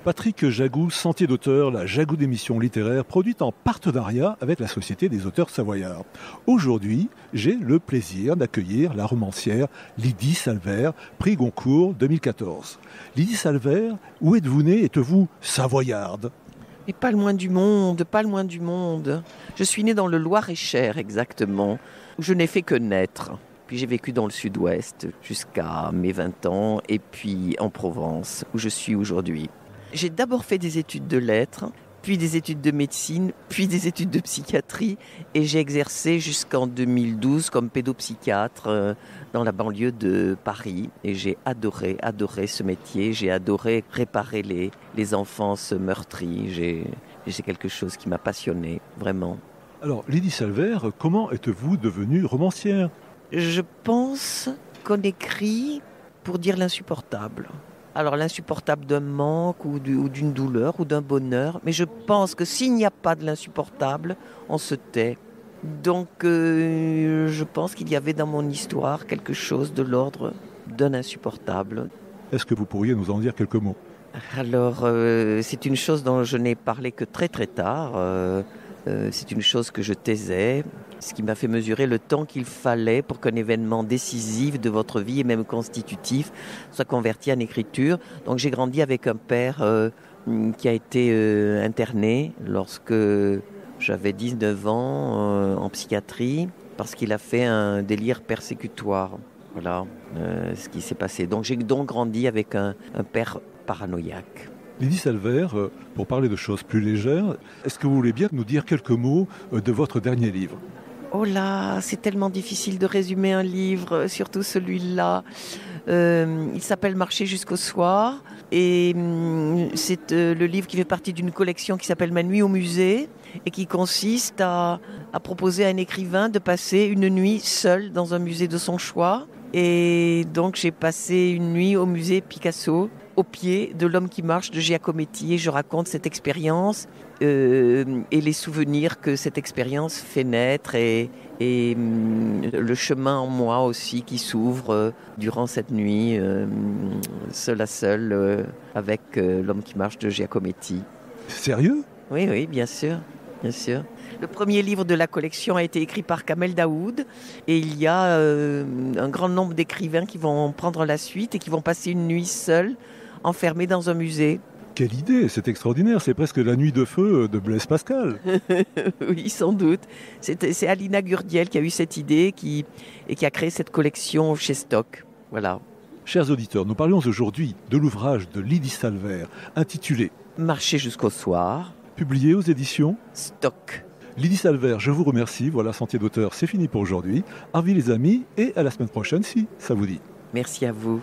Patrick Jagou, Sentier d'auteur, la Jagou d'émission littéraire, produite en partenariat avec la Société des auteurs savoyards. Aujourd'hui, j'ai le plaisir d'accueillir la romancière Lydie Salvert, prix Goncourt 2014. Lydie Salvert, où êtes-vous née? Êtes-vous savoyarde? Mais pas loin du monde, pas loin du monde. Je suis née dans le Loir-et-Cher exactement, où je n'ai fait que naître. Puis j'ai vécu dans le sud-ouest jusqu'à mes 20 ans, et puis en Provence, où je suis aujourd'hui. J'ai d'abord fait des études de lettres, puis des études de médecine, puis des études de psychiatrie, et j'ai exercé jusqu'en 2012 comme pédopsychiatre dans la banlieue de Paris. Et j'ai adoré ce métier, j'ai adoré réparer les enfances meurtries. C'est quelque chose qui m'a passionnée, vraiment. Alors, Lydie Salvert, comment êtes-vous devenue romancière? Je pense qu'on écrit pour dire l'insupportable. Alors l'insupportable d'un manque ou d'une douleur ou d'un bonheur. Mais je pense que s'il n'y a pas de l'insupportable, on se tait. Donc je pense qu'il y avait dans mon histoire quelque chose de l'ordre d'un insupportable. Est-ce que vous pourriez nous en dire quelques mots? Alors c'est une chose dont je n'ai parlé que très très tard. C'est une chose que je taisais, ce qui m'a fait mesurer le temps qu'il fallait pour qu'un événement décisif de votre vie et même constitutif soit converti en écriture. Donc j'ai grandi avec un père qui a été interné lorsque j'avais 19 ans en psychiatrie parce qu'il a fait un délire persécutoire. Voilà ce qui s'est passé. Donc j'ai donc grandi avec un père paranoïaque. Lydie Salvert, pour parler de choses plus légères, est-ce que vous voulez bien nous dire quelques mots de votre dernier livre? Oh là, c'est tellement difficile de résumer un livre, surtout celui-là. Il s'appelle Marcher jusqu'au soir et c'est le livre qui fait partie d'une collection qui s'appelle Ma nuit au musée et qui consiste à proposer à un écrivain de passer une nuit seul dans un musée de son choix. Et donc j'ai passé une nuit au musée Picasso, au pied de l'homme qui marche de Giacometti, et je raconte cette expérience et les souvenirs que cette expérience fait naître et le chemin en moi aussi qui s'ouvre durant cette nuit, seul à seul avec l'homme qui marche de Giacometti. Sérieux? Oui, bien sûr. Bien sûr. Le premier livre de la collection a été écrit par Kamel Daoud et il y a un grand nombre d'écrivains qui vont prendre la suite et qui vont passer une nuit seuls, enfermés dans un musée. Quelle idée, c'est extraordinaire, c'est presque la nuit de feu de Blaise Pascal. Oui, sans doute. C'est Alina Gurdiel qui a eu cette idée et qui a créé cette collection chez Stock. Voilà. Chers auditeurs, nous parlions aujourd'hui de l'ouvrage de Lydie Salvert intitulé Marcher jusqu'au soir. Publié aux éditions Stock. Lydie Salvert, je vous remercie. Voilà, Sentier d'auteur, c'est fini pour aujourd'hui. Harvey les amis, et à la semaine prochaine si ça vous dit. Merci à vous.